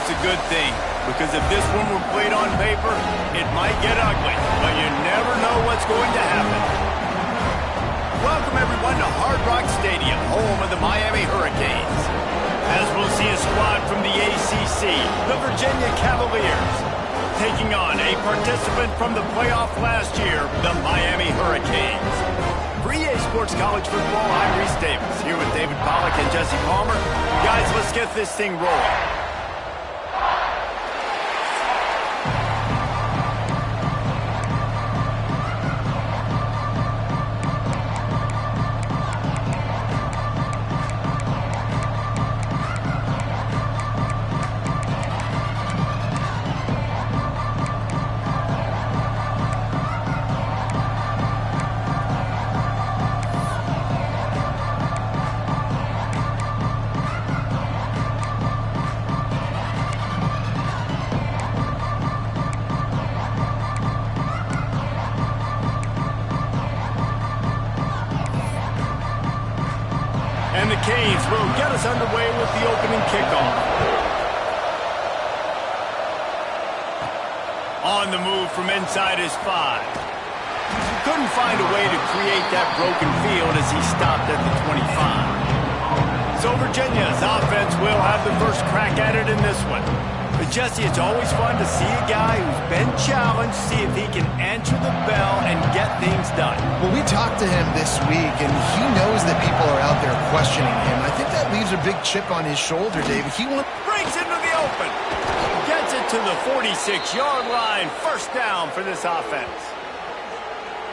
it's a good thing, because if this one were played on paper, it might get ugly, but you never know what's going to happen. Welcome, everyone, to Hard Rock Stadium, home of the Miami Hurricanes. As we'll see a squad from the ACC, the Virginia Cavaliers, taking on a participant from the playoff last year, the Miami Hurricanes. For EA Sports College Football, I'm Reese Davis, here with David Pollack and Jesse Palmer. Guys, let's get this thing rolling. And the Canes will get us underway with the opening kickoff. On the move from inside his 5. He couldn't find a way to create that broken field as he stopped at the 25. So Virginia's offense will have the first crack at it in this one. But Jesse, it's always fun to see a guy who's been challenged, see if he can answer the bell and get things done. Well, we talked to him this week, and he knows that people are out there questioning him. I think that leaves a big chip on his shoulder, David. He breaks into the open. Gets it to the 46-yard line. First down for this offense.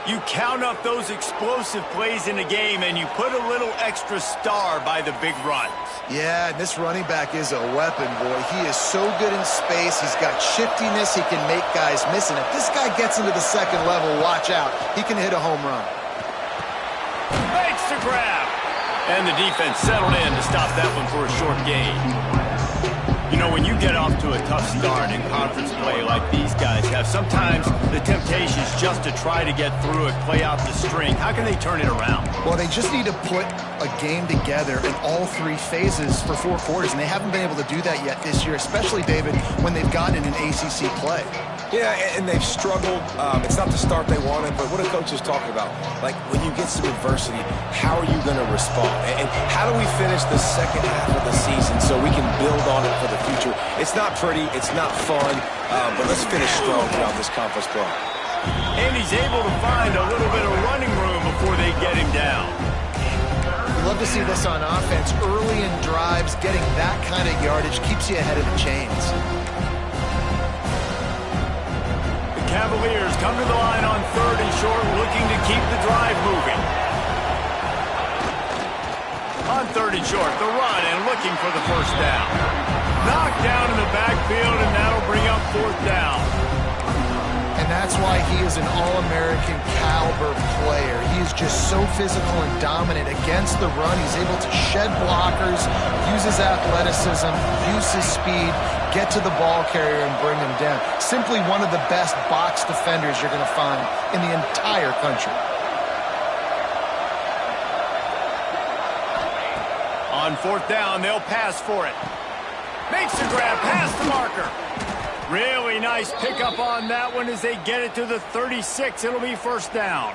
You count up those explosive plays in a game, and you put a little extra star by the big runs. Yeah, and this running back is a weapon, boy. He is so good in space. He's got shiftiness. He can make guys miss. And if this guy gets into the second level, watch out. He can hit a home run. Makes the grab. And the defense settled in to stop that one for a short gain. You know, when you get off to a tough start in conference play like these guys have, sometimes the temptation is just to try to get through it, play out the string. How can they turn it around? Well, they just need to put a game together in all 3 phases for 4 quarters, and they haven't been able to do that yet this year, especially, David, when they've gotten in an ACC play. Yeah, and they've struggled. It's not the start they wanted, but what a coach is talking about. Like, when you get some adversity, how are you going to respond? And how do we finish the second half of the season so we can build on it for the future? It's not pretty, it's not fun, but let's finish strong throughout this conference play. And he's able to find a little bit of running room before they get him down. We love to see this on offense. Early in drives, getting that kind of yardage keeps you ahead of the chains. Cavaliers come to the line on 3rd and short, looking to keep the drive moving. On 3rd and short, the run and looking for the first down. Knocked down in the backfield, and that'll bring up 4th down. And that's why he is an All-American caliber player. He is just so physical and dominant against the run. He's able to shed blockers, use his athleticism, use his speed, get to the ball carrier and bring him down. Simply one of the best box defenders you're going to find in the entire country. On 4th down, they'll pass for it. Makes the grab past the marker. Really nice pickup on that one as they get it to the 36. It'll be first down.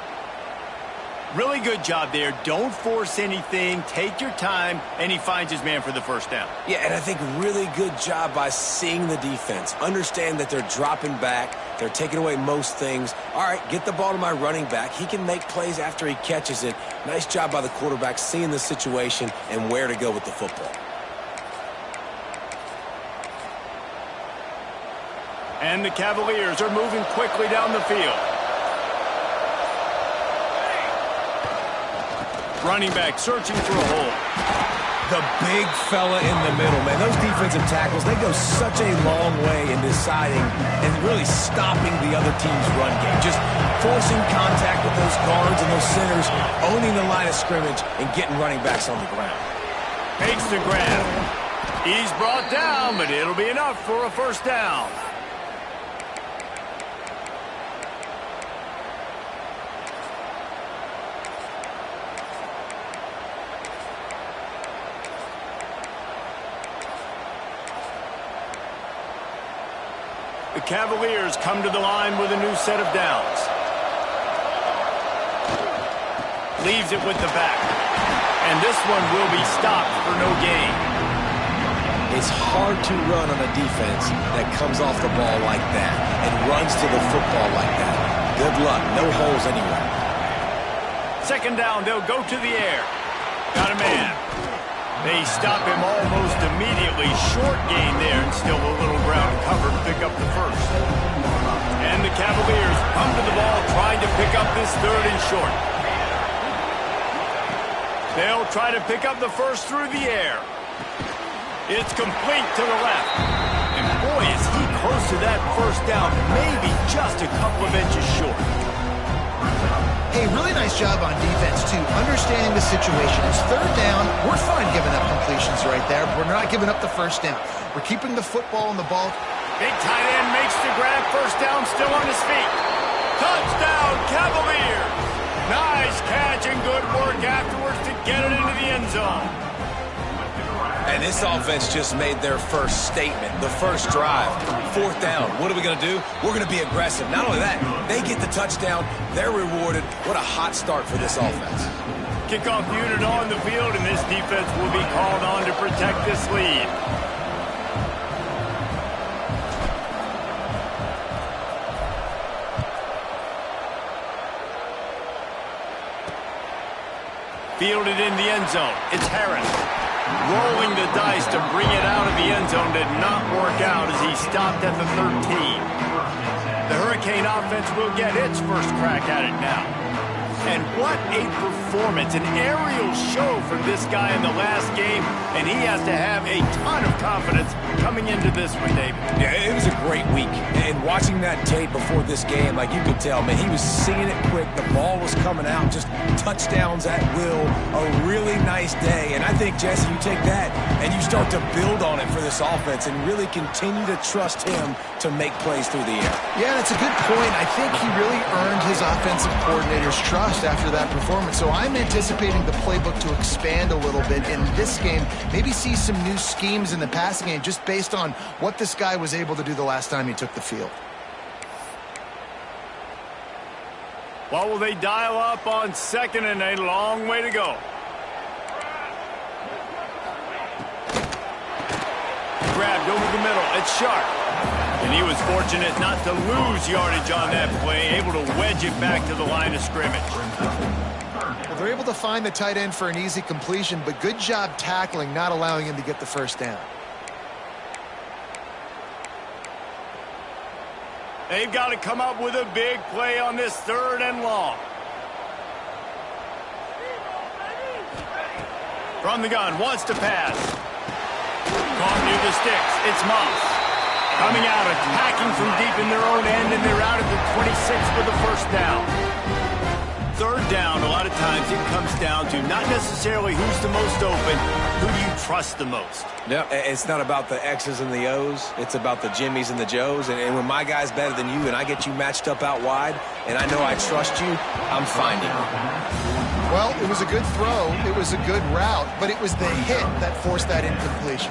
Really good job there. Don't force anything. Take your time, and he finds his man for the first down. Yeah, and I think really good job by seeing the defense. Understand that they're dropping back. They're taking away most things. All right, get the ball to my running back. He can make plays after he catches it. Nice job by the quarterback seeing the situation and where to go with the football. And the Cavaliers are moving quickly down the field. Running back searching for a hole. The big fella in the middle, man. Those defensive tackles, they go such a long way in deciding and really stopping the other team's run game. Just forcing contact with those guards and those centers, owning the line of scrimmage, and getting running backs on the ground. Makes the grab. He's brought down, but it'll be enough for a first down. The Cavaliers come to the line with a new set of downs. Leaves it with the back. And this one will be stopped for no gain. It's hard to run on a defense that comes off the ball like that and runs to the football like that. Good luck. No holes anywhere. Second down, they'll go to the air. Got a man. They stop him almost immediately. Short gain there and still a little ground cover to pick up the first. And the Cavaliers come to the ball trying to pick up this third and short. They'll try to pick up the first through the air. It's complete to the left. And boy, is he close to that first down, maybe just a couple of inches short. Hey, really nice job on defense, too, understanding the situation. It's third down. We're fine giving up completions right there, but we're not giving up the first down. We're keeping the football in the ball. Big tight end makes the grab. First down, still on his feet. Touchdown, Cavaliers. Nice catch and good work afterwards to get it into the end zone. And this offense just made their first statement, the first drive. Fourth down. What are we going to do? We're going to be aggressive. Not only that, they get the touchdown. They're rewarded. What a hot start for this offense. Kickoff unit on the field, and this defense will be called on to protect this lead. Fielded in the end zone. It's Harris. Rolling the dice to bring it out of the end zone did not work out as he stopped at the 13. The Hurricane offense will get its first crack at it now. And what a performance, an aerial show from this guy in the last game, and he has to have a ton of confidence coming into this one, David. Yeah, it was a great week. And watching that tape before this game, like you could tell, man, he was seeing it quick. The ball was coming out, just touchdowns at will. A really nice day. And I think, Jesse, you take that and you start to build on it for this offense and really continue to trust him to make plays through the air. Yeah, that's a good point. I think he really earned his offensive coordinator's trust after that performance. So I'm anticipating the playbook to expand a little bit in this game, maybe see some new schemes in the passing game just based on what this guy was able to do the last time he took the field. What will they dial up on second and a long way to go? Grabbed over the middle. It's Sharp. And he was fortunate not to lose yardage on that play, able to wedge it back to the line of scrimmage. Well, they're able to find the tight end for an easy completion, but good job tackling, not allowing him to get the first down. They've got to come up with a big play on this third and long. From the gun, wants to pass. Caught near the sticks. It's Moss. Coming out, attacking from deep in their own end, and they're out at the 26 for the first down. Third down, a lot of times it comes down to not necessarily who's the most open, who do you trust the most? No, it's not about the X's and the O's. It's about the Jimmys and the Joes. And when my guy's better than you and I get you matched up out wide, and I know I trust you, I'm finding you. Well, it was a good throw. It was a good route, but it was the hit that forced that incompletion.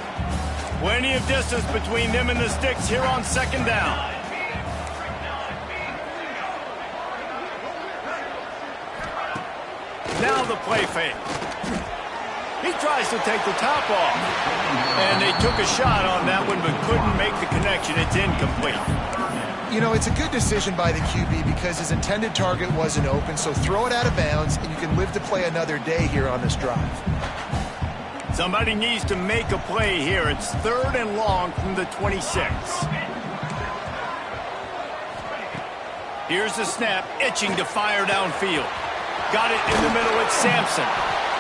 Plenty of distance between them and the sticks here on second down. Now the play fake. He tries to take the top off. And they took a shot on that one, but couldn't make the connection. It's incomplete. You know, it's a good decision by the QB because his intended target wasn't open, so throw it out of bounds, and you can live to play another day here on this drive. Somebody needs to make a play here. It's third and long from the 26. Here's the snap, itching to fire downfield. Got it in the middle, it's Sampson.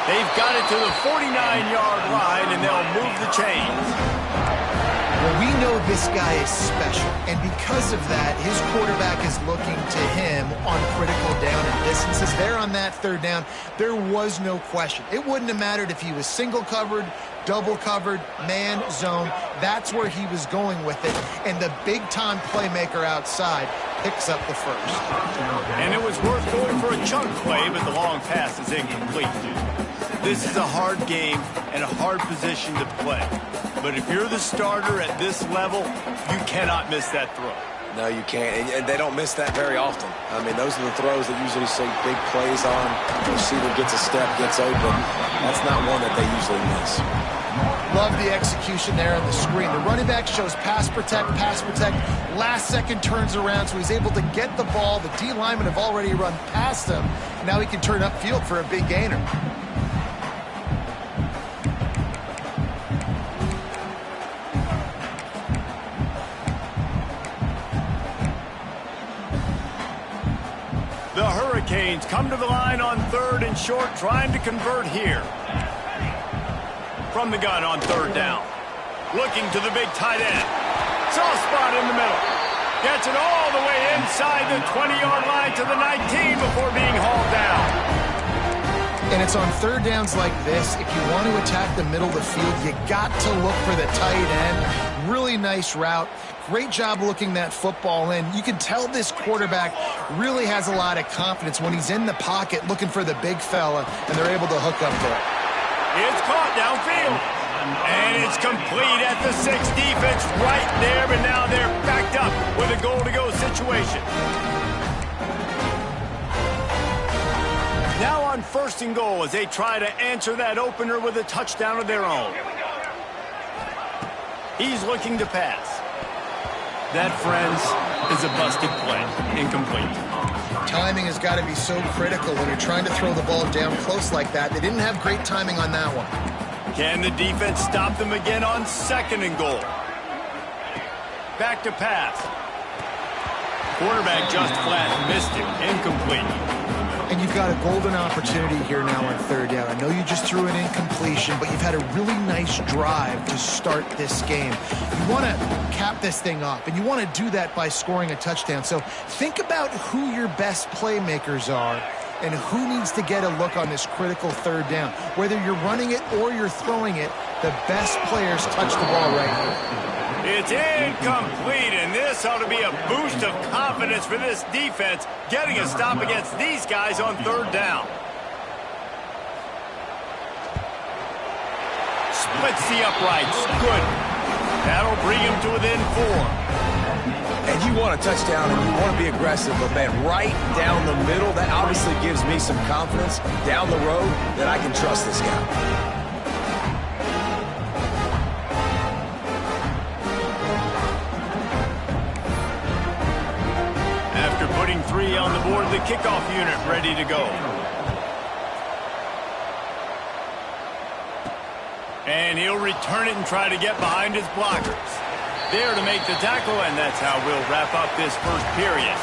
They've got it to the 49-yard line, and they'll move the chains. Well, we know this guy is special, and because of that, his quarterback is looking to him on critical down and distances. There on that third down, there was no question. It wouldn't have mattered if he was single covered, double covered, man, zone. That's where he was going with it, and the big-time playmaker outside picks up the first. And it was worth going for a chunk play, but the long pass is incomplete. This is a hard game and a hard position to play. But if you're the starter at this level, you cannot miss that throw. No, you can't, and they don't miss that very often. I mean, those are the throws that usually see big plays on. The receiver gets a step, gets open. That's not one that they usually miss. Love the execution there on the screen. The running back shows pass protect, last second turns around, so he's able to get the ball. The D linemen have already run past him. Now he can turn upfield for a big gainer. The Hurricanes come to the line on 3rd and short, trying to convert here. From the gun on 3rd down. Looking to the big tight end. Soft spot in the middle. Gets it all the way inside the 20-yard line to the 19 before being hauled down. And it's on 3rd downs like this. If you want to attack the middle of the field, you got to look for the tight end. Really nice route. Great job looking that football in. You can tell this quarterback really has a lot of confidence when he's in the pocket looking for the big fella, and they're able to hook up to it. It's caught downfield. And it's complete at the 6. Defense right there, but now they're backed up with a goal-to-go situation. Now on 1st and goal as they try to answer that opener with a touchdown of their own. He's looking to pass. That, friends, is a busted play. Incomplete. Timing has got to be so critical when you're trying to throw the ball down close like that. They didn't have great timing on that one. Can the defense stop them again on 2nd and goal? Back to pass. Quarterback just flat missed it. Incomplete. And you've got a golden opportunity here now on 3rd down. I know you just threw an incompletion, but you've had a really nice drive to start this game. You want to cap this thing off, and you want to do that by scoring a touchdown. So think about who your best playmakers are and who needs to get a look on this critical 3rd down. Whether you're running it or you're throwing it, the best players touch the ball right here. It's incomplete, and this ought to be a boost of confidence for this defense, getting a stop against these guys on 3rd down. Splits the uprights. Good. That'll bring him to within 4. And you want a touchdown, and you want to be aggressive, but, man, right down the middle, that obviously gives me some confidence down the road that I can trust this guy. Putting 3 on the board, the kickoff unit ready to go. And he'll return it and try to get behind his blockers. There to make the tackle, and that's how we'll wrap up this first period.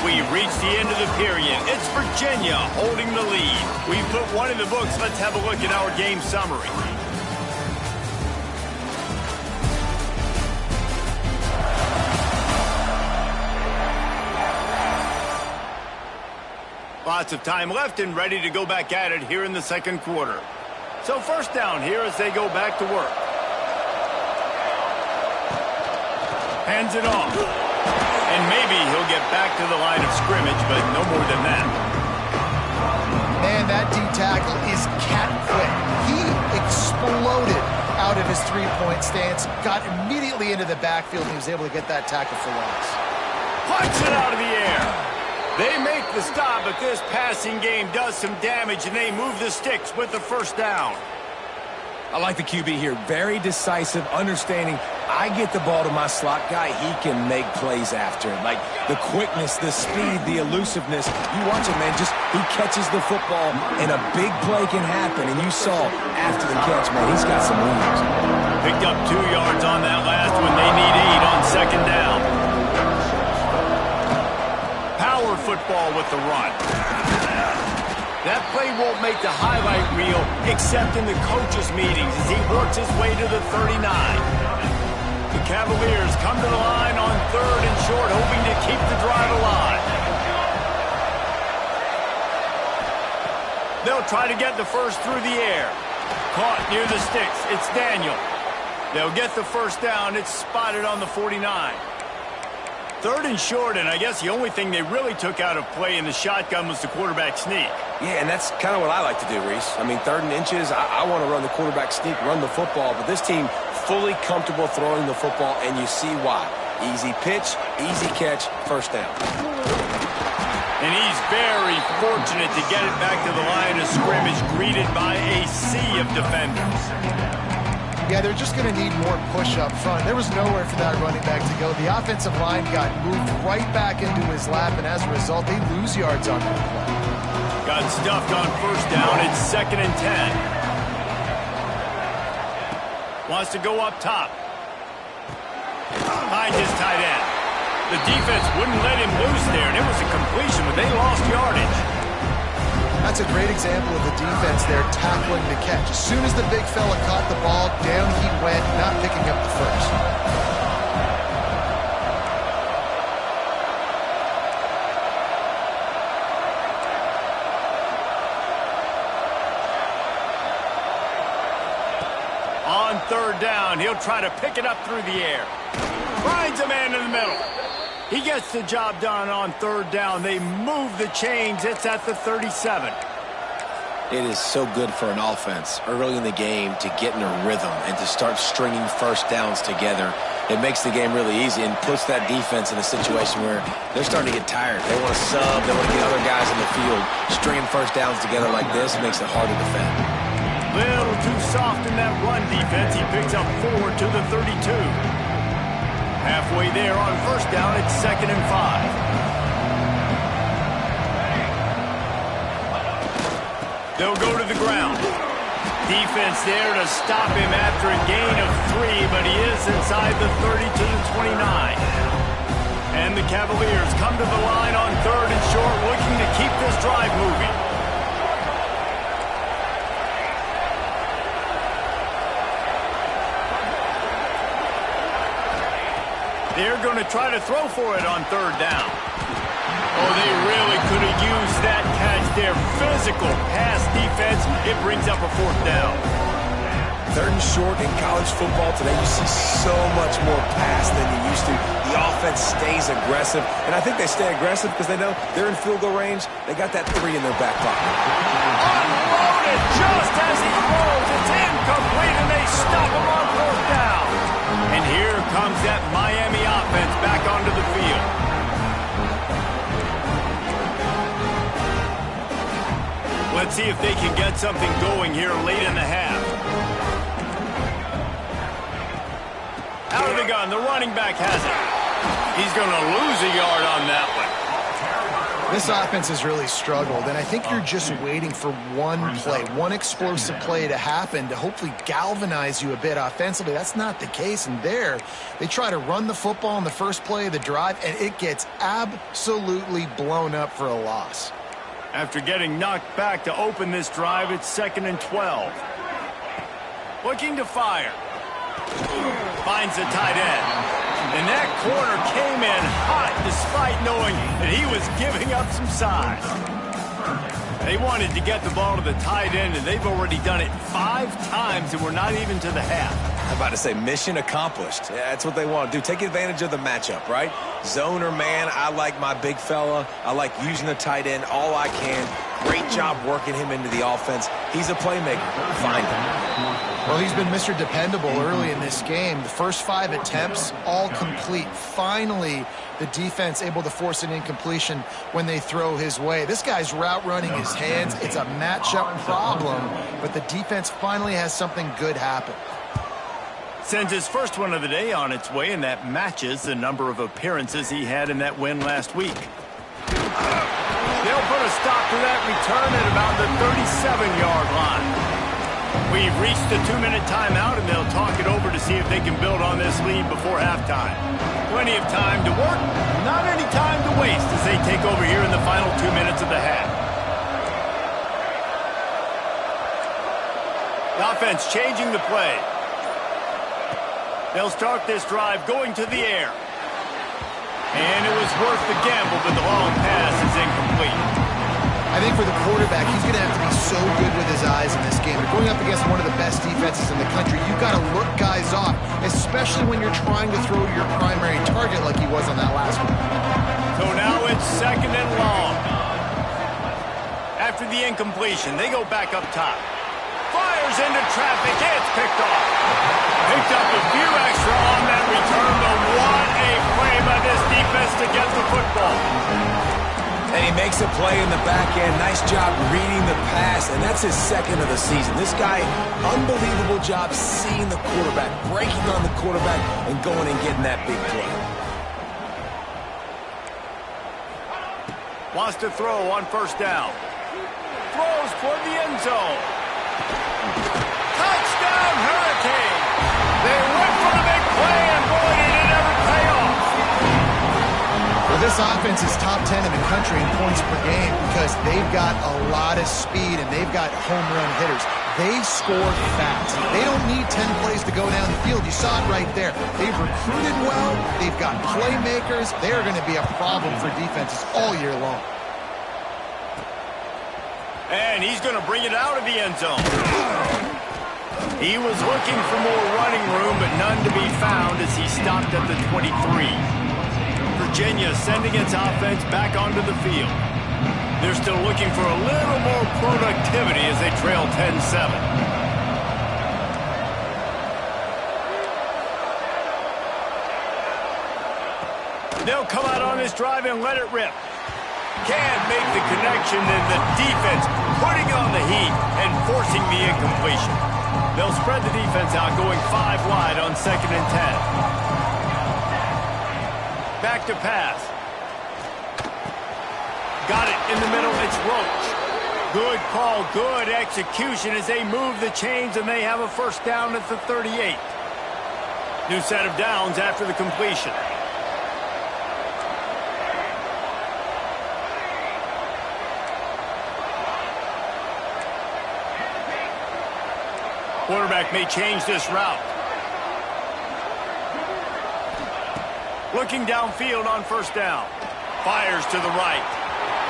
We've reached the end of the period. It's Virginia holding the lead. We've put one in the books. Let's have a look at our game summary. Lots of time left and ready to go back at it here in the 2nd quarter. So 1st down here as they go back to work. Hands it off. And maybe he'll get back to the line of scrimmage, but no more than that. Man, that D-tackle is cat quick. He exploded out of his 3-point stance, got immediately into the backfield, and he was able to get that tackle for loss. Punch it out of the air. They make the stop, but this passing game does some damage, and they move the sticks with the 1st down. I like the QB here. Very decisive, understanding I get the ball to my slot guy, he can make plays after it. Like the quickness, the speed, the elusiveness. You watch it, man, just he catches the football, and a big play can happen. And you saw after the catch, man, he's got some wings. Picked up 2 yards on that last one. They need 8 on 2nd down. Power football with the run. That play won't make the highlight reel except in the coaches' meetings as he works his way to the 39. The Cavaliers come to the line on 3rd and short, hoping to keep the drive alive. They'll try to get the first through the air. Caught near the sticks. It's Daniel. They'll get the 1st down. It's spotted on the 49. 3rd and short, and I guess the only thing they really took out of play in the shotgun was the quarterback sneak. Yeah, and that's kind of what I like to do, Reese. I mean, 3rd and inches, I want to run the quarterback sneak, run the football, but this team fully comfortable throwing the football, and you see why. Easy pitch, easy catch, first down. And he's very fortunate to get it back to the line of scrimmage, greeted by a sea of defenders. Yeah, they're just going to need more push up front. There was nowhere for that running back to go. The offensive line got moved right back into his lap, and as a result, they lose yards on that play. Got stuffed on first down. It's 2nd and 10. Wants to go up top. Finds his tight end. The defense wouldn't let him loose there, and it was a completion, but they lost yardage. That's a great example of the defense there tackling the catch. As soon as the big fella caught the ball, down he went, not picking up the first. On 3rd down, he'll try to pick it up through the air. Finds a man in the middle. He gets the job done on 3rd down. They move the chains. It's at the 37. It is so good for an offense early in the game to get in a rhythm and to start stringing first downs together. It makes the game really easy and puts that defense in a situation where they're starting to get tired. They want to sub. They want to get other guys in the field. Stringing first downs together like this makes it hard to defend. Little too soft in that run defense. He picks up 4 to the 32. Halfway there on first down, it's 2nd and 5. They'll go to the ground. Defense there to stop him after a gain of 3, but he is inside the 30 to the 29. And the Cavaliers come to the line on 3rd and short, looking to keep this drive moving. They're going to try to throw for it on 3rd down. Oh, they really could have used that catch there. Physical pass defense. It brings up a 4th down. 3rd and short in college football today, you see so much more pass than you used to. The offense stays aggressive, and I think they stay aggressive because they know they're in field goal range. They got that 3 in their back pocket. Unloaded just as he throws. It's incomplete, and they stop him on 4th down. And here comes that Miami offense back onto the field. Let's see if they can get something going here late in the half. Out of the gun, the running back has it. He's going to lose a yard on that one. This offense has really struggled, and I think you're just waiting for one play, one explosive play to happen to hopefully galvanize you a bit offensively. That's not the case, and there they try to run the football on the first play of the drive, and it gets absolutely blown up for a loss. After getting knocked back to open this drive, it's 2nd and 12. Looking to fire. Finds the tight end. And that corner came in hot despite knowing that he was giving up some size. They wanted to get the ball to the tight end, and they've already done it 5 times, and we're not even to the half. I'm about to say mission accomplished. Yeah, that's what they want to do. Take advantage of the matchup, right? Zone or man, I like my big fella. I like using the tight end all I can. Great job working him into the offense. He's a playmaker. Find him. Well, he's been Mr. Dependable early in this game. The first 5 attempts, all complete. Finally, the defense able to force an incompletion when they throw his way. This guy's route running his hands. It's a matchup problem, but the defense finally has something good happen. Sends his first one of the day on its way, and that matches the number of appearances he had in that win last week. They'll put a stop to that return at about the 37-yard line. We've reached the 2-minute timeout, and they'll talk it over to see if they can build on this lead before halftime. Plenty of time to work, not any time to waste as they take over here in the final 2 minutes of the half. The offense changing the play. They'll start this drive going to the air. And it was worth the gamble, but the long pass is incomplete. I think for the quarterback, he's going to have to be so good with his eyes in this game. You're going up against one of the best defenses in the country. You've got to look guys off, especially when you're trying to throw your primary target like he was on that last one. So now it's 2nd and long. After the incompletion, they go back up top. Fires into traffic. It's picked off. Picked up a few extra on that return, but what a play by this defense to get the football. And he makes a play in the back end. Nice job reading the pass, and that's his second of the season. This guy, unbelievable job seeing the quarterback, breaking on the quarterback, and going and getting that big play. Wants to throw on first down. Throws toward the end zone. Touchdown, Hurricane! They went for the big play, and boy, did it ever pay off. Well, this offense is top 10 in the country in points per game because they've got a lot of speed and they've got home run hitters. They score fast. They don't need 10 plays to go down the field. You saw it right there. They've recruited well. They've got playmakers. They're going to be a problem for defenses all year long. And he's going to bring it out of the end zone. He was looking for more running room, but none to be found as he stopped at the 23. Virginia sending its offense back onto the field. They're still looking for a little more productivity as they trail 10-7. They'll come out on this drive and let it rip. Can't make the connection, and the defense putting on the heat and forcing the incompletion. They'll spread the defense out, going 5 wide on 2nd and 10. Back to pass. Got it in the middle. It's Roach. Good call, good execution as they move the chains, and they have a first down at the 38. New set of downs after the completion. Quarterback may change this route. Looking downfield on first down. Fires to the right.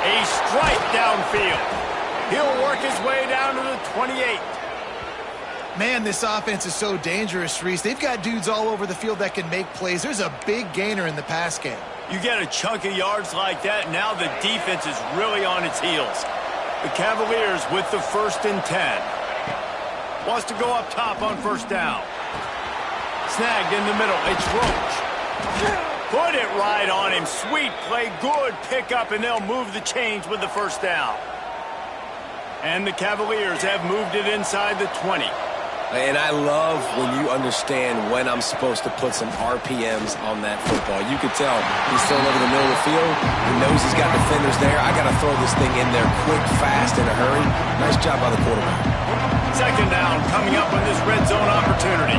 A strike downfield. He'll work his way down to the 28. Man, this offense is so dangerous, Reese. They've got dudes all over the field that can make plays. There's a big gainer in the pass game. You get a chunk of yards like that, now the defense is really on its heels. The Cavaliers with the 1st and 10. Wants to go up top on first down. Snagged in the middle. It's Roach. Put it right on him. Sweet play. Good pickup, and they'll move the chains with the first down. And the Cavaliers have moved it inside the 20. And I love when you understand when I'm supposed to put some RPMs on that football. You could tell he's throwing over the middle of the field. He knows he's got defenders there. I got to throw this thing in there quick, fast, in a hurry. Nice job by the quarterback. 2nd down coming up on this red zone opportunity.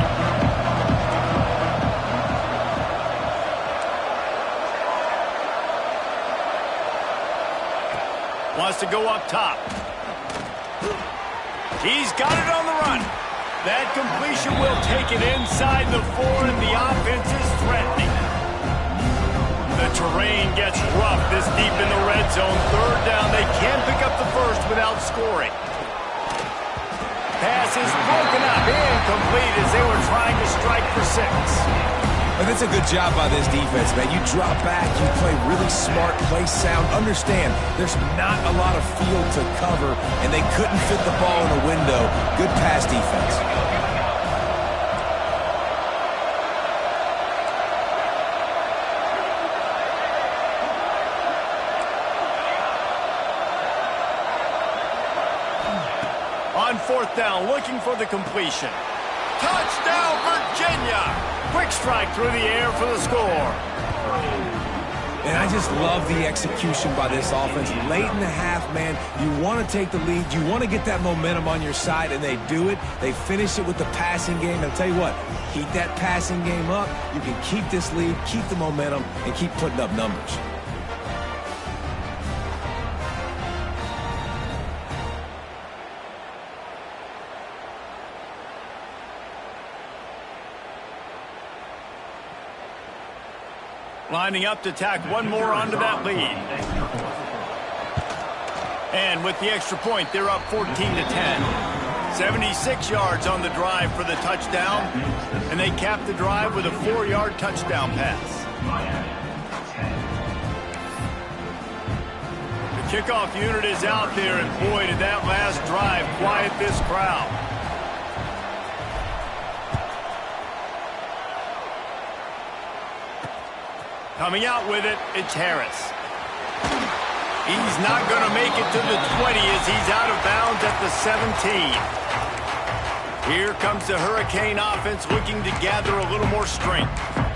Wants to go up top. He's got it on the run. That completion will take it inside the 4, and the offense is threatening. The terrain gets rough this deep in the red zone. 3rd down. They can't pick up the first without scoring. Pass is broken up. Incomplete as they were trying to strike for 6. But it's a good job by this defense, man. You drop back, you play really smart, play sound. Understand, there's not a lot of field to cover, and they couldn't fit the ball in a window. Good pass defense. On 4th down, looking for the completion. Touchdown, Virginia! Quick strike through the air for the score. And I just love the execution by this offense. Late in the half, man, you want to take the lead. You want to get that momentum on your side, and they do it. They finish it with the passing game. And I'll tell you what, keep that passing game up. You can keep this lead, keep the momentum, and keep putting up numbers. Lining up to tack one more onto that lead. And with the extra point, they're up 14-10. 76 yards on the drive for the touchdown, and they cap the drive with a 4-yard touchdown pass. The Kickoff unit is out there, and boy, did that last drive quiet this crowd. Coming out with it, it's Harris. He's not going to make it to the 20 as he's out of bounds at the 17. Here comes the Hurricane offense looking to gather a little more strength.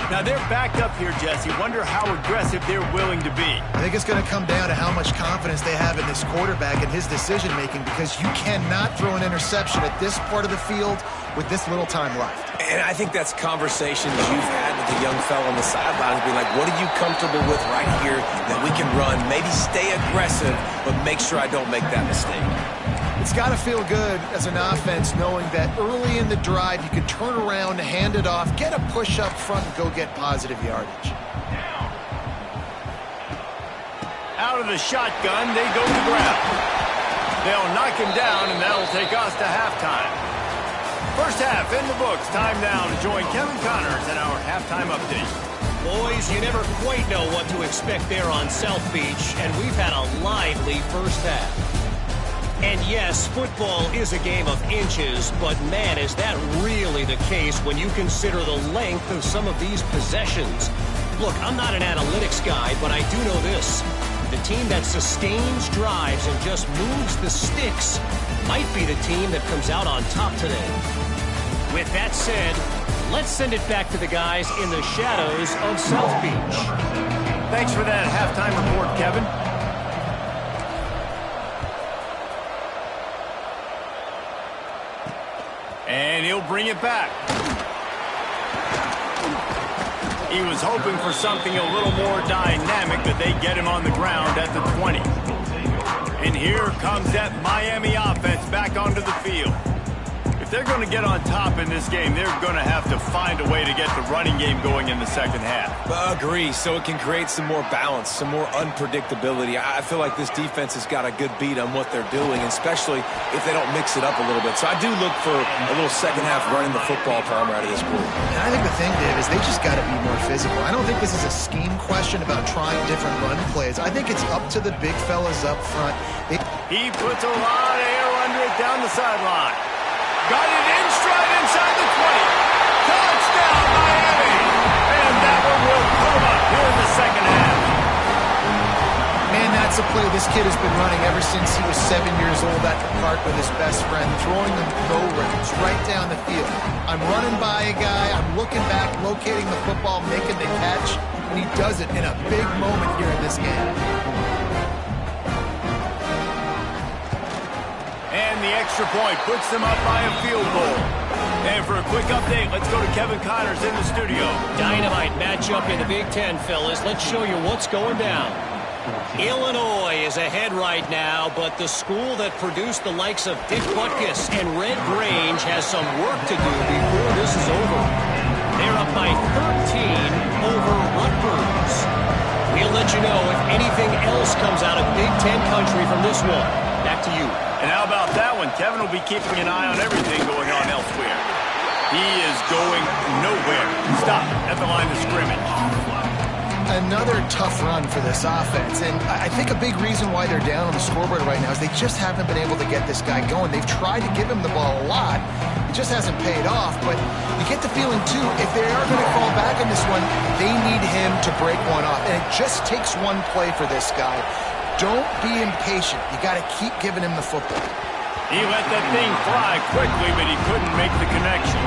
Now they're backed up here, Jesse. Wonder how aggressive they're willing to be. I think it's going to come down to how much confidence they have in this quarterback and his decision-making, because you cannot throw an interception at this part of the field with this little time left. And I think that's conversations you've had with the young fella on the sidelines, being like, what are you comfortable with right here that we can run? Maybe stay aggressive, but make sure I don't make that mistake. It's got to feel good as an offense knowing that early in the drive you can turn around, hand it off, get a push up front, and go get positive yardage. Out of the shotgun, they go to the ground. They'll knock him down, and that'll take us to halftime. First half in the books. Time now to join Kevin Connors in our halftime update. Boys, you never quite know what to expect there on South Beach, and we've had a lively first half. And yes, football is a game of inches, but man, is that really the case when you consider the length of some of these possessions. Look, I'm not an analytics guy, but I do know this. The team that sustains drives and just moves the sticks might be the team that comes out on top today. With that said, let's send it back to the guys in the shadows of South Beach. Thanks for that halftime report, Kevin. And he'll bring it back. He was hoping for something a little more dynamic, but they get him on the ground at the 20. And here comes that Miami offense back onto the field. If they're going to get on top in this game, they're going to have to find a way to get the running game going in the second half. Agree, so it can create some more balance, some more unpredictability. I feel like this defense has got a good beat on what they're doing, especially if they don't mix it up a little bit. So I do look for a little second half running the football power out of this group. And I think the thing, Dave, is they just got to be more physical. I don't think this is a scheme question about trying different run plays. I think it's up to the big fellas up front. He puts a lot of air under it down the sideline. Got it in stride inside the 20. Touchdown, Miami! And that one will put him up here in the second half. Man, that's a play this kid has been running ever since he was 7 years old at the park with his best friend, throwing them go routes right down the field. I'm running by a guy, I'm looking back, locating the football, making the catch, and he does it in a big moment here in this game. And the extra point puts them up by a field goal. And for a quick update, let's go to Kevin Connors in the studio. Dynamite matchup in the Big Ten, fellas. Let's show you what's going down. Illinois is ahead right now, but the school that produced the likes of Dick Butkus and Red Grange has some work to do before this is over. They're up by 13 over Rutgers. We'll let you know if anything else comes out of Big Ten country from this one. Back to you. And how about that one? Kevin will be keeping an eye on everything going on elsewhere. He is going nowhere. Stop at the line of scrimmage. Another tough run for this offense, and I think a big reason why they're down on the scoreboard right now is they just haven't been able to get this guy going. They've tried to give him the ball a lot. It just hasn't paid off, but you get the feeling, too, if they are going to fall back in this one, they need him to break one off, and it just takes one play for this guy. Don't be impatient. You got to keep giving him the football. He let that thing fly quickly, but he couldn't make the connection.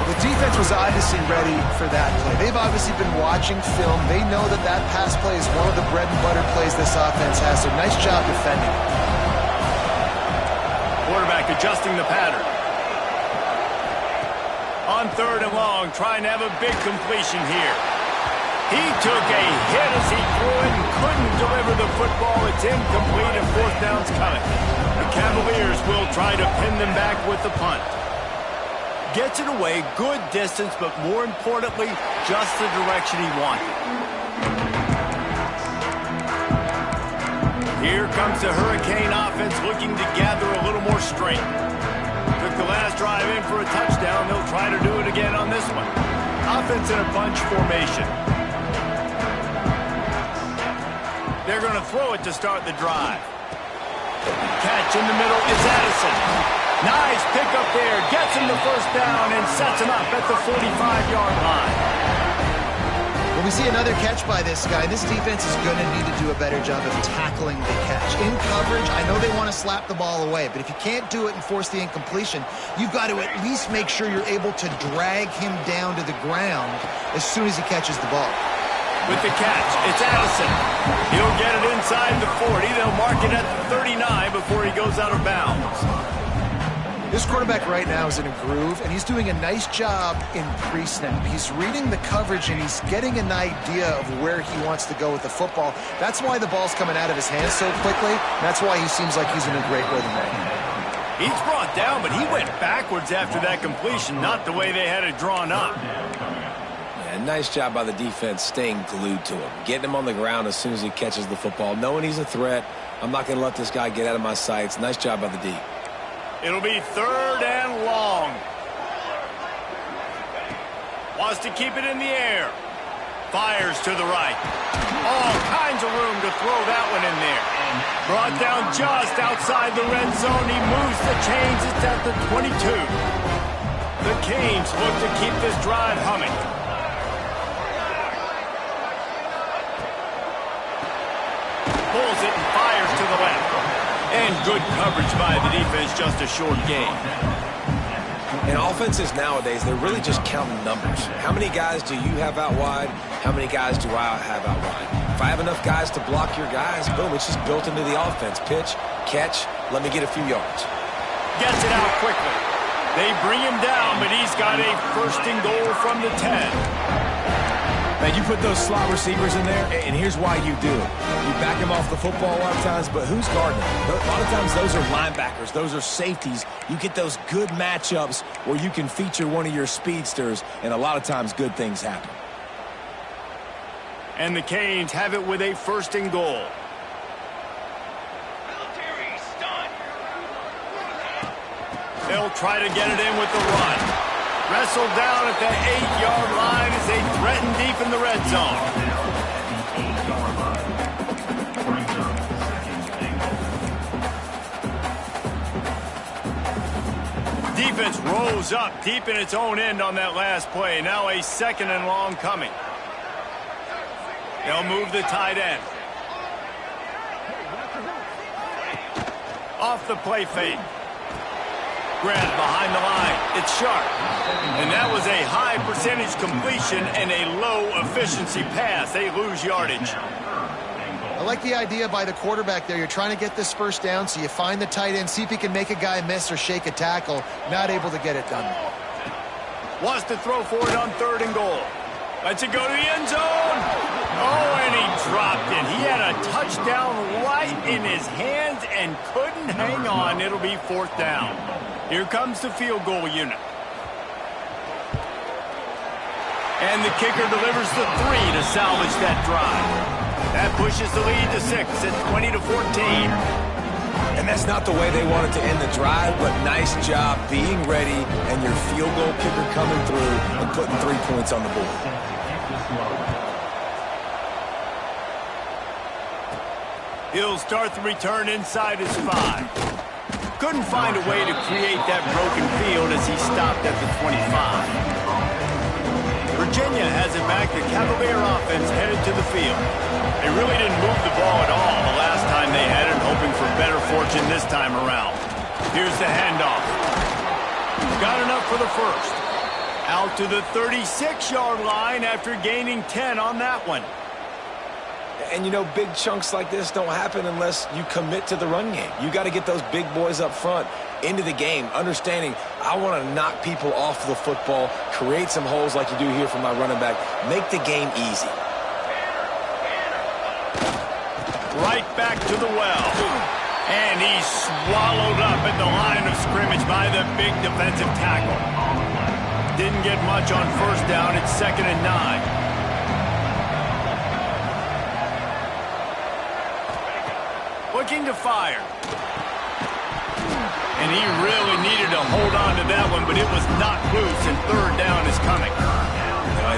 The defense was obviously ready for that play. They've obviously been watching film. They know that that pass play is one of the bread and butter plays this offense has, so nice job defending. Quarterback adjusting the pattern. On third and long, trying to have a big completion here. He took a hit as he threw it and couldn't deliver the football. It's incomplete and fourth down's coming. The Cavaliers will try to pin them back with the punt. Gets it away, good distance, but more importantly, just the direction he wanted. Here comes the Hurricane offense looking to gather a little more strength. Took the last drive in for a touchdown. They'll try to do it again on this one. Offense in a bunch formation. They're going to throw it to start the drive. Catch in the middle is Addison. Nice pickup there. Gets him the first down and sets him up at the 45-yard line. Well, we see another catch by this guy. This defense is going to need to do a better job of tackling the catch. In coverage, I know they want to slap the ball away, but if you can't do it and force the incompletion, you've got to at least make sure you're able to drag him down to the ground as soon as he catches the ball. With the catch, it's Addison. He'll get it inside the 40. They'll mark it at the 39 before he goes out of bounds. This quarterback right now is in a groove, and he's doing a nice job in pre-snap. He's reading the coverage, and he's getting an idea of where he wants to go with the football. That's why the ball's coming out of his hands so quickly. That's why he seems like he's in a great rhythm right now. He's brought down, but he went backwards after that completion, not the way they had it drawn up. Yeah, nice job by the defense staying glued to him, getting him on the ground as soon as he catches the football, knowing he's a threat. I'm not going to let this guy get out of my sights. Nice job by the D. It'll be 3rd and long. Wants to keep it in the air. Fires to the right. All kinds of room to throw that one in there. Brought down just outside the red zone. He moves the chains. It's at the 22. The Canes look to keep this drive humming. Pulls it and fires to the left. And good coverage by the defense, just a short gain. And offenses nowadays, they're really just counting numbers. How many guys do you have out wide? How many guys do I have out wide? If I have enough guys to block your guys, boom, it's just built into the offense. Pitch, catch, let me get a few yards. Gets it out quickly. They bring him down, but he's got a 1st and goal from the 10. Man, you put those slot receivers in there, and here's why you do it. You back him off the football a lot of times, but who's guarding him? A lot of times those are linebackers. Those are safeties. You get those good matchups where you can feature one of your speedsters, and a lot of times good things happen. And the Canes have it with a 1st and goal. They'll try to get it in with the run. Wrestled down at the 8-yard line as they threaten deep in the red zone. Defense rose up deep in its own end on that last play. Now a 2nd and long coming. They'll move the tight end. Off the play fake. Grab behind the line. It's sharp. And that was a high percentage completion and a low efficiency pass. They lose yardage. I like the idea by the quarterback there. You're trying to get this 1st down, so you find the tight end, see if he can make a guy miss or shake a tackle. Not able to get it done. Wants to throw for it on 3rd and goal. Lets it go to the end zone. Oh, and he dropped it. He had a touchdown right in his hands and couldn't hang on. It'll be 4th down. Here comes the field goal unit. And the kicker delivers the 3 to salvage that drive. That pushes the lead to 6 at 20-14. And that's not the way they wanted to end the drive, but nice job being ready and your field goal kicker coming through and putting 3 points on the board. He'll start the return inside his 5. Couldn't find a way to create that broken field as he stopped at the 25. Virginia has it back. The Cavalier offense headed to the field. They really didn't move the ball at all the last time they had it, hoping for better fortune this time around. Here's the handoff. Got enough for the 1st. Out to the 36-yard line after gaining 10 on that one. And, you know, big chunks like this don't happen unless you commit to the run game. You got to get those big boys up front into the game, understanding I want to knock people off the football, create some holes like you do here for my running back, make the game easy. Right back to the well. And he's swallowed up at the line of scrimmage by the big defensive tackle. Didn't get much on 1st down. It's 2nd and 9. Looking to fire. And he really needed to hold on to that one, but it was knocked loose, and 3rd down is coming.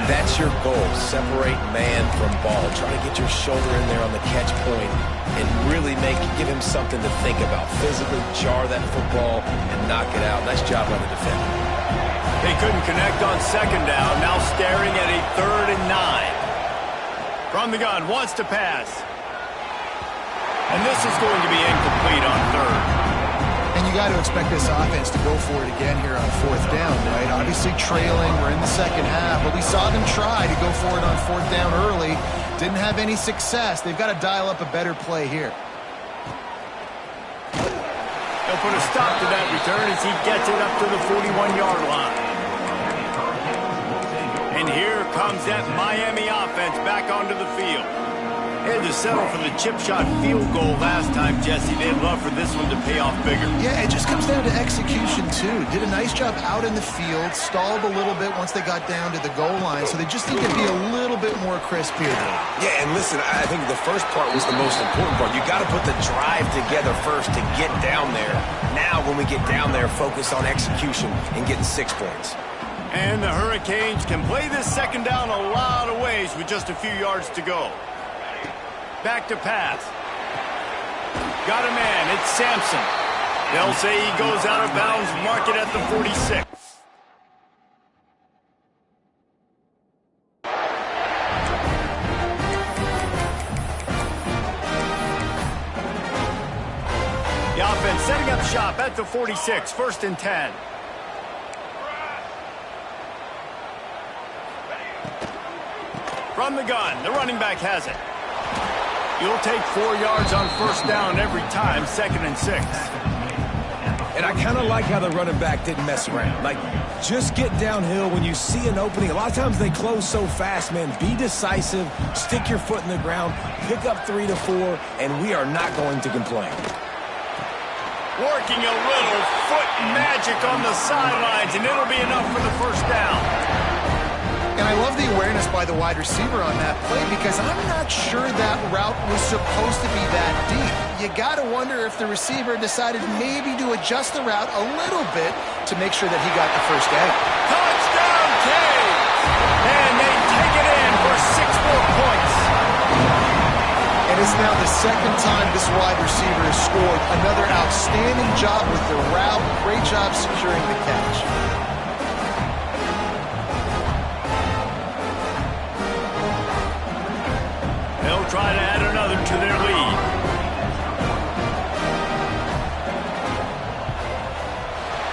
And that's your goal, separate man from ball. Try to get your shoulder in there on the catch point and really give him something to think about. Physically jar that football and knock it out. Nice job by the defender. They couldn't connect on second down. Now staring at a 3rd and 9. From the gun, wants to pass. And this is going to be incomplete on 3rd. And you got to expect this offense to go for it again here on 4th down, right? Obviously trailing, we're in the second half, but we saw them try to go for it on 4th down early. Didn't have any success. They've got to dial up a better play here. They'll put a stop to that return as he gets it up to the 41-yard line. And here comes that Miami offense back onto the field. They had to settle for the chip shot field goal last time, Jesse. They'd love for this one to pay off bigger. Yeah, it just comes down to execution, too. Did a nice job out in the field, stalled a little bit once they got down to the goal line, so they just need to be a little bit more crisp here. Yeah, and listen, I think the first part was the most important part. You got to put the drive together first to get down there. Now, when we get down there, focus on execution and getting 6 points. And the Hurricanes can play this second down a lot of ways with just a few yards to go. Back to pass. Got a man. It's Sampson. They'll say he goes out of bounds. Mark it at the 46. The offense setting up shop at the 46. 1st and 10. From the gun, the running back has it. You'll take 4 yards on 1st down every time, 2nd and 6. And I kind of like how the running back didn't mess around. Like, just get downhill when you see an opening. A lot of times they close so fast, man. Be decisive, stick your foot in the ground, pick up 3 to 4, and we are not going to complain. Working a little foot magic on the sidelines, and it'll be enough for the 1st down. And I love the awareness by the wide receiver on that play because I'm not sure that route was supposed to be that deep. You got to wonder if the receiver decided maybe to adjust the route a little bit to make sure that he got the 1st down. Touchdown, Canes! And they take it in for 6 more points. And it's now the 2nd time this wide receiver has scored. Another outstanding job with the route. Great job securing the catch. They'll try to add another to their lead.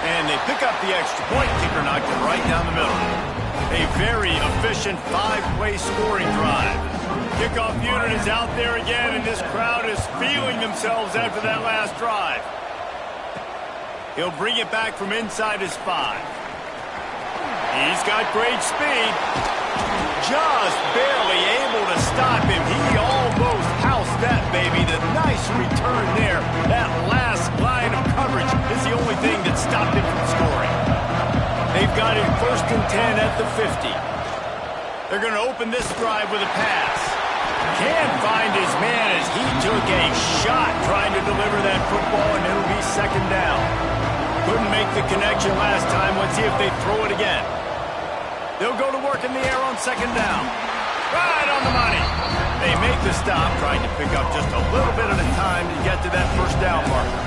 And they pick up the extra point. Kicker knocked it right down the middle. A very efficient 5-play scoring drive. Kickoff unit is out there again, and this crowd is feeling themselves after that last drive. He'll bring it back from inside his 5. He's got great speed. Just barely able to stop him. He almost housed that baby. The nice return there. That last line of coverage is the only thing that stopped him from scoring. They've got it 1st and 10 at the 50. They're going to open this drive with a pass. Can't find his man as he took a shot trying to deliver that football, and it'll be 2nd down. Couldn't make the connection last time. Let's see if they throw it again. They'll go to work in the air on 2nd down. Right on the money. They make the stop, trying to pick up just a little bit at a time to get to that 1st down marker.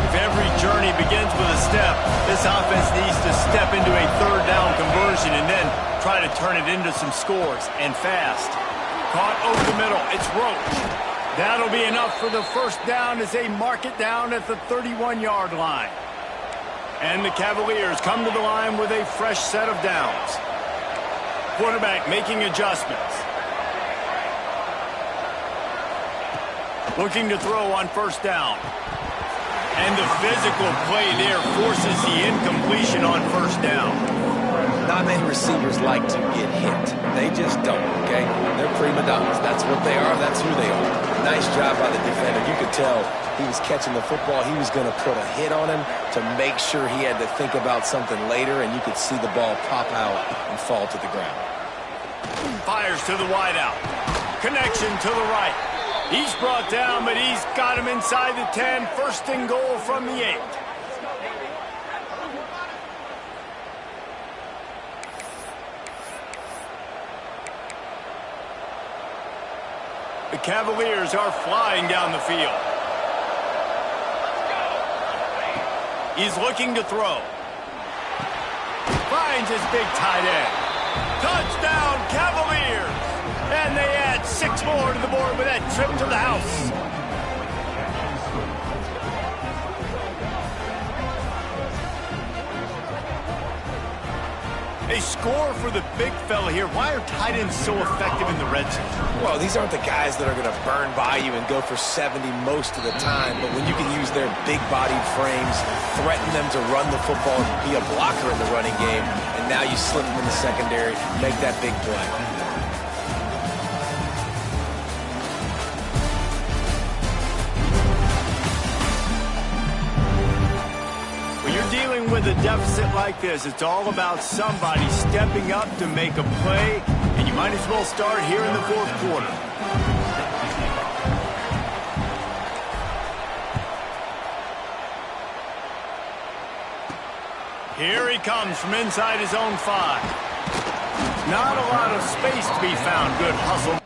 If every journey begins with a step, this offense needs to step into a 3rd down conversion and then try to turn it into some scores, and fast. Caught over the middle. It's Roach. That'll be enough for the 1st down as they mark it down at the 31-yard line. And the Cavaliers come to the line with a fresh set of downs. Quarterback making adjustments. Looking to throw on 1st down. And the physical play there forces the incompletion on 1st down. Not many receivers like to get hit. They just don't, okay? They're prima donnas. That's what they are. That's who they are. Nice job by the defender. You could tell he was catching the football. He was going to put a hit on him to make sure he had to think about something later, and you could see the ball pop out and fall to the ground. Fires to the wideout. Connection to the right. He's brought down, but he's got him inside the 10. 1st and goal from the 8. The Cavaliers are flying down the field. He's looking to throw. Finds his big tight end. Touchdown, Cavaliers! And they add 6 more to the board with that trip to the house. They score for the big fella here. Why are tight ends so effective in the red zone? Well, these aren't the guys that are going to burn by you and go for 70 most of the time, but when you can use their big-bodied frames, threaten them to run the football, be a blocker in the running game, and now you slip them in the secondary, make that big play. Dealing with a deficit like this, it's all about somebody stepping up to make a play, and you might as well start here in the fourth quarter. Here he comes from inside his own 5. Not a lot of space to be found. Good hustle.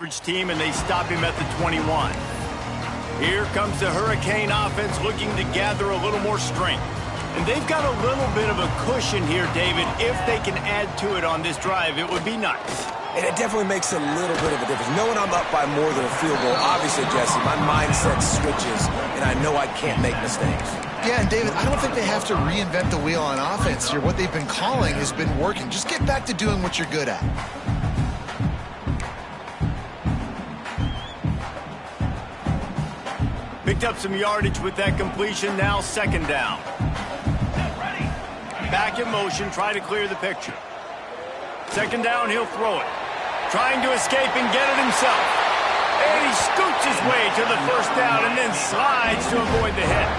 team, and they stop him at the 21. Here comes the Hurricane offense looking to gather a little more strength. And they've got a little bit of a cushion here, David. If they can add to it on this drive, it would be nice. And it definitely makes a little bit of a difference. Knowing I'm up by more than a field goal, obviously, Jesse, my mindset switches, and I know I can't make mistakes. Yeah, and David, I don't think they have to reinvent the wheel on offense here. What they've been calling has been working. Just get back to doing what you're good at. Picked up some yardage with that completion. Now second down. Back in motion, try to clear the picture. Second down, he'll throw it. Trying to escape and get it himself. And he scoots his way to the first down and then slides to avoid the hit.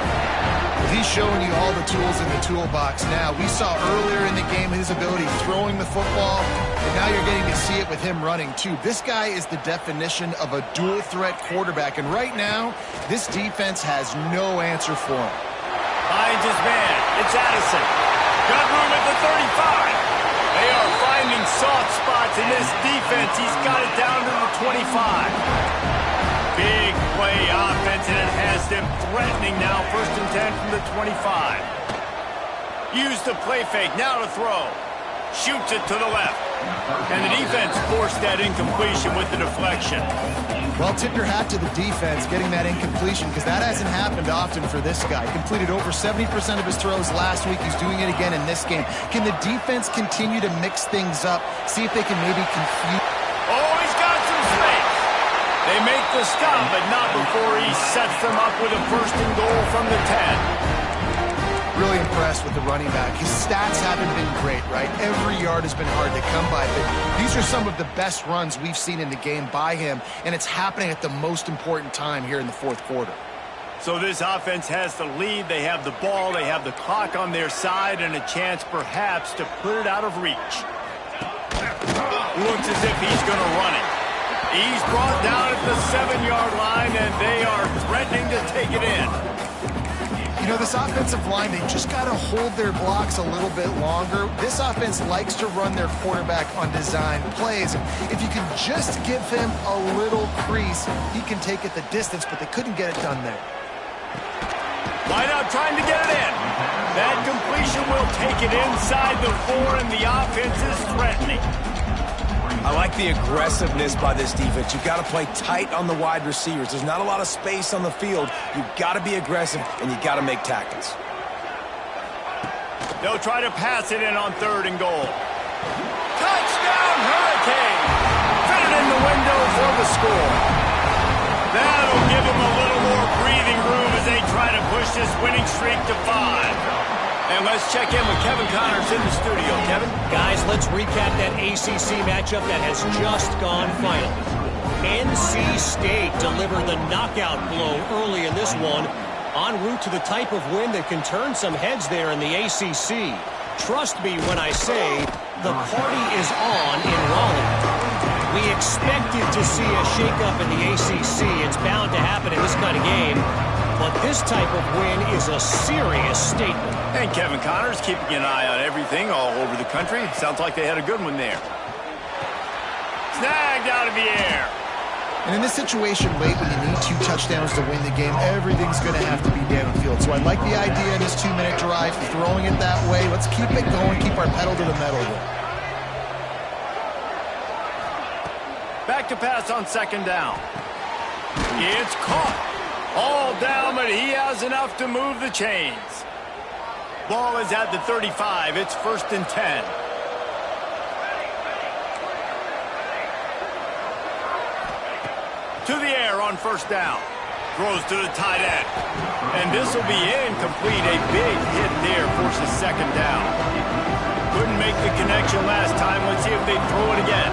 He's showing you all the tools in the toolbox now. We saw earlier in the game his ability throwing the football, and now you're getting to see it with him running too. This guy is the definition of a dual-threat quarterback, and right now, this defense has no answer for him. Finds his man. It's Addison. Got room at the 35. They are finding soft spots in this defense. He's got it down to the 25. Big play offense, and it has them threatening now. First and 10 from the 25. Use the play fake, now to throw. Shoots it to the left. And the defense forced that incompletion with the deflection. Well, tip your hat to the defense getting that incompletion, because that hasn't happened often for this guy. He completed over 70% of his throws last week. He's doing it again in this game. Can the defense continue to mix things up, see if they can maybe confuse? Oh, he's got some space. They make the stop, but not before he sets them up with a first and goal from the 10. Really impressed with the running back. His stats haven't been great, right? Every yard has been hard to come by, but these are some of the best runs we've seen in the game by him, and it's happening at the most important time here in the fourth quarter. So this offense has the lead. They have the ball. They have the clock on their side and a chance perhaps to put it out of reach. Looks as if he's going to run it. He's brought down at the 7-yard line, and they are threatening to take it in. You know, this offensive line, they just got to hold their blocks a little bit longer. This offense likes to run their quarterback on design plays. If you can just give him a little crease, he can take it the distance, but they couldn't get it done there. Line out trying to get it in. That completion will take it inside the 4, and the offense is threatening. I like the aggressiveness by this defense. You've got to play tight on the wide receivers. There's not a lot of space on the field. You've got to be aggressive, and you've got to make tackles. They'll try to pass it in on 3rd and goal. Touchdown, Hurricane! Fit it in the window for the score. That'll give them a little more breathing room as they try to push this winning streak to 5. And let's check in with Kevin Connors in the studio. Kevin? Guys, let's recap that ACC matchup that has just gone final. NC State delivered the knockout blow early in this one, en route to the type of win that can turn some heads there in the ACC. Trust me when I say the party is on in Raleigh. We expected to see a shakeup in the ACC. It's bound to happen in this kind of game. But this type of win is a serious statement. And Kevin Connors keeping an eye on everything all over the country. Sounds like they had a good one there. Snagged out of the air. And in this situation, late when you need 2 touchdowns to win the game, everything's going to have to be downfield. So I like the idea in this 2-minute drive, throwing it that way. Let's keep it going, keep our pedal to the metal here. Back to pass on 2nd down. It's caught. All down, but he has enough to move the chains. Ball is at the 35. It's 1st and 10. To the air on 1st down. Throws to the tight end. And this will be incomplete. A big hit there forces 2nd down. Couldn't make the connection last time. Let's see if they throw it again.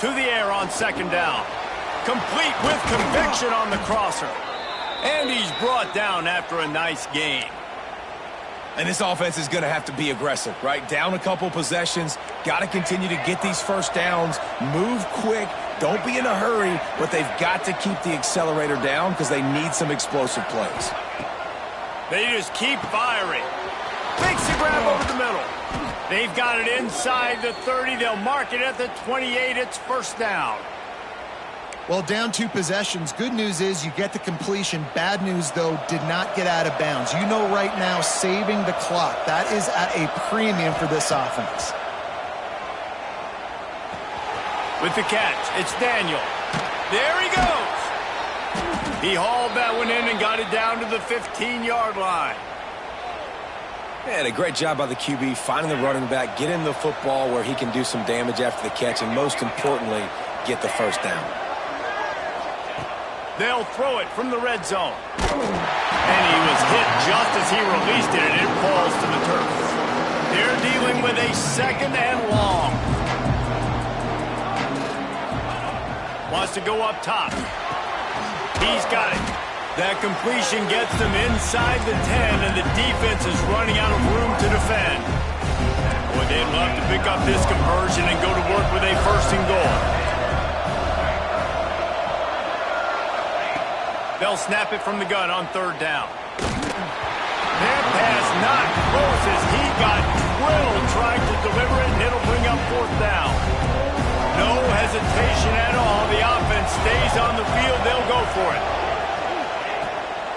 To the air on 2nd down. Complete with conviction on the crosser. And he's brought down after a nice game. And this offense is going to have to be aggressive, right? Down a couple possessions. Got to continue to get these 1st downs. Move quick. Don't be in a hurry. But they've got to keep the accelerator down because they need some explosive plays. They just keep firing. Makes the grab over the middle. They've got it inside the 30. They'll mark it at the 28. It's first down. Well, down 2 possessions. Good news is you get the completion. Bad news, though, did not get out of bounds. You know right now, saving the clock. That is at a premium for this offense. With the catch, it's Daniel. There he goes. He hauled that one in and got it down to the 15-yard line. And a great job by the QB finding the running back, getting the football where he can do some damage after the catch, and most importantly, get the first down. They'll throw it from the red zone. And he was hit just as he released it, and it falls to the turf. They're dealing with a second and long. Wants to go up top. He's got it. That completion gets them inside the 10, and the defense is running out of room to defend. Boy, they'd love to pick up this conversion and go to work with a first and goal. They'll snap it from the gun on third down. That pass not close as he got drilled trying to deliver it, and it'll bring up fourth down. No hesitation at all. The offense stays on the field. They'll go for it.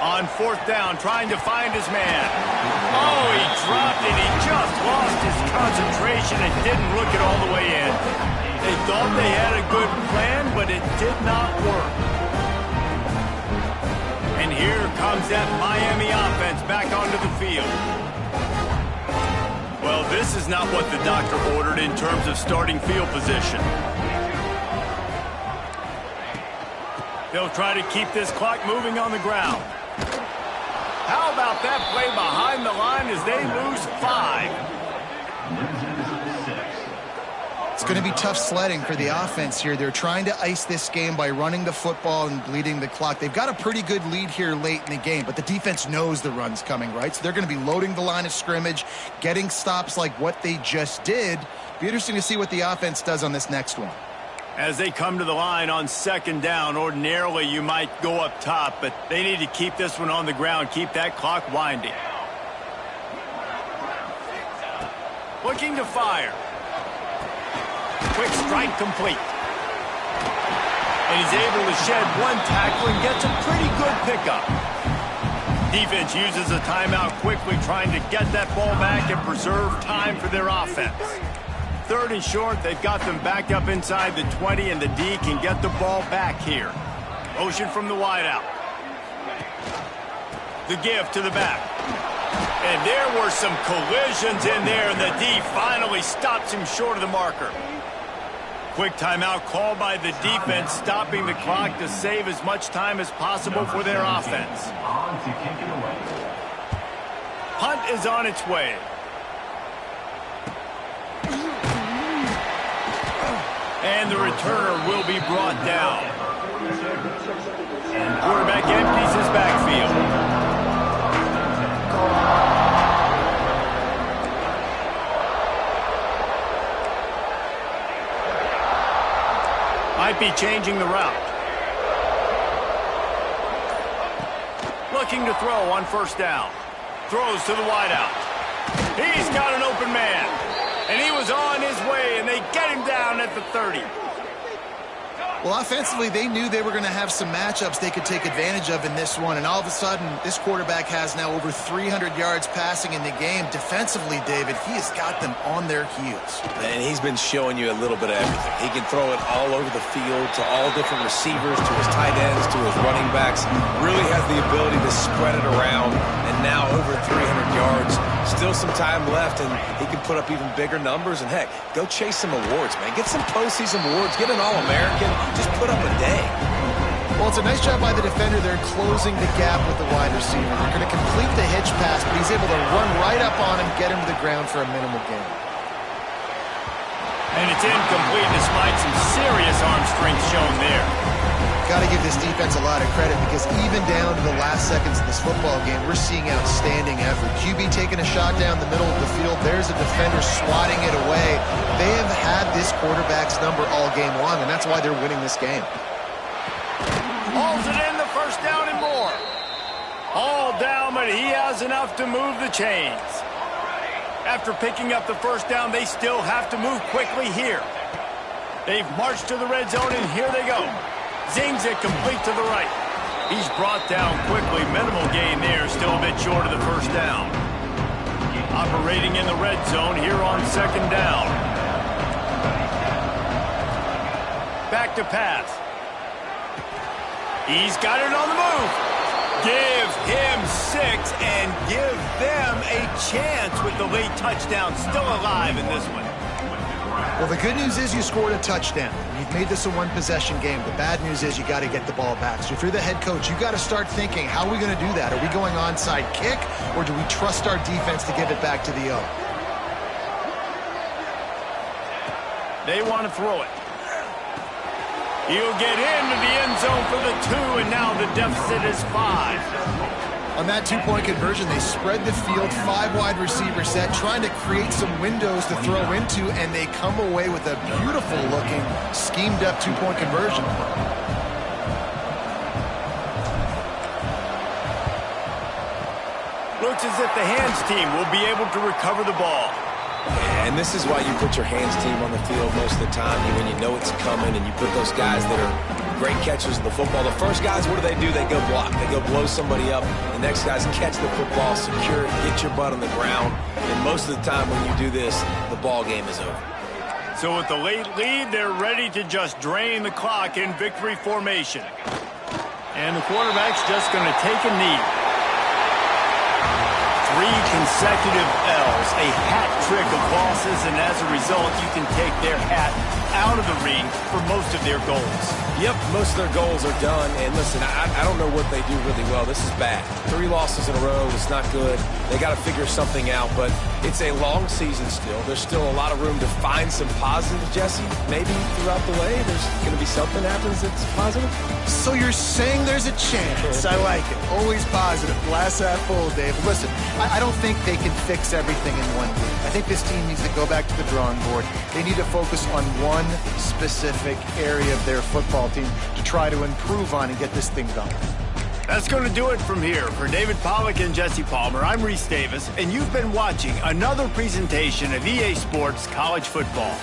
On fourth down, trying to find his man. Oh, he dropped it. He just lost his concentration and didn't look it all the way in. They thought they had a good plan, but it did not work. And here comes that Miami offense back onto the field. Well, this is not what the doctor ordered in terms of starting field position. They'll try to keep this clock moving on the ground. How about that play behind the line as they lose 5? It's going to be tough sledding for the offense here. They're trying to ice this game by running the football and bleeding the clock. They've got a pretty good lead here late in the game, but the defense knows the run's coming, right? So they're going to be loading the line of scrimmage, getting stops like what they just did. Be interesting to see what the offense does on this next one. As they come to the line on second down, ordinarily you might go up top, but they need to keep this one on the ground, keep that clock winding. Looking to fire. Quick strike complete. And he's able to shed one tackle and gets a pretty good pickup. Defense uses a timeout quickly, trying to get that ball back and preserve time for their offense. Third and short, they've got them backed up inside the 20, and the D can get the ball back here. Motion from the wideout. The give to the back. And there were some collisions in there, and the D finally stops him short of the marker. Quick timeout called by the defense, stopping the clock to save as much time as possible for their offense. Punt is on its way. And the returner will be brought down. Quarterback empties his backfield. Might be changing the route. Looking to throw on first down. Throws to the wideout. He's got an open man. And he was on his way, and they get him down at the 30. Well, offensively, they knew they were going to have some matchups they could take advantage of in this one, and all of a sudden, this quarterback has now over 300 yards passing in the game. Defensively, David, he has got them on their heels. And he's been showing you a little bit of everything. He can throw it all over the field to all different receivers, to his tight ends, to his running backs. Really has the ability to spread it around, and now over 300 yards. Still some time left, and he can put up even bigger numbers. And, heck, go chase some awards, man. Get some postseason awards. Get an All-American. Just put up a day. Well, it's a nice job by the defender there closing the gap with the wide receiver. They're going to complete the hitch pass, but he's able to run right up on him, get him to the ground for a minimal gain. And it's incomplete despite some serious arm strength shown there. Got to give this defense a lot of credit because even down to the last seconds of this football game, we're seeing outstanding effort. QB taking a shot down the middle of the field. There's a defender swatting it away. They have had this quarterback's number all game long, and that's why they're winning this game. Hauls it in, the first down and more. All down, but he has enough to move the chains. After picking up the first down, they still have to move quickly here. They've marched to the red zone, and here they go. Zings it complete to the right. He's brought down quickly. Minimal gain there, still a bit short of the first down. Operating in the red zone here on second down. Back to pass. He's got it on the move. Give him 6 and give them a chance with the late touchdown still alive in this one. Well, the good news is you scored a touchdown. You've made this a one-possession game. The bad news is you got to get the ball back. So if you're the head coach, you got to start thinking, how are we going to do that? Are we going onside kick, or do we trust our defense to give it back to the O? They want to throw it. He'll get into the end zone for the 2, and now the deficit is 5. On that two-point conversion, they spread the field, 5 wide receiver set, trying to create some windows to throw into, and they come away with a beautiful-looking, schemed-up two-point conversion. Looks as if the hands team will be able to recover the ball. And this is why you put your hands team on the field most of the time, when you know it's coming, and you put those guys that are great catchers of the football. The first guys, what do? They go block. They go blow somebody up. The next guys catch the football, secure it, get your butt on the ground. And most of the time when you do this, the ball game is over. So with the late lead, they're ready to just drain the clock in victory formation. And the quarterback's just going to take a knee. 3 consecutive L's, a hat trick of losses, and as a result, you can take their hat out of the ring for most of their goals. Yep, most of their goals are done. And listen, I don't know what they do really well. This is bad. 3 losses in a row. It's not good. They got to figure something out, but it's a long season still. There's still a lot of room to find some positive, Jesse. Maybe throughout the way, there's going to be something happens that's positive. So you're saying there's a chance. I like it. Always positive. Glass half full, Dave. Listen, I don't think they can fix everything in one week. I think this team needs to go back to the drawing board. They need to focus on one specific area of their football team to try to improve on and get this thing going. That's going to do it from here. For David Pollack and Jesse Palmer, I'm Reese Davis, and you've been watching another presentation of EA Sports College Football.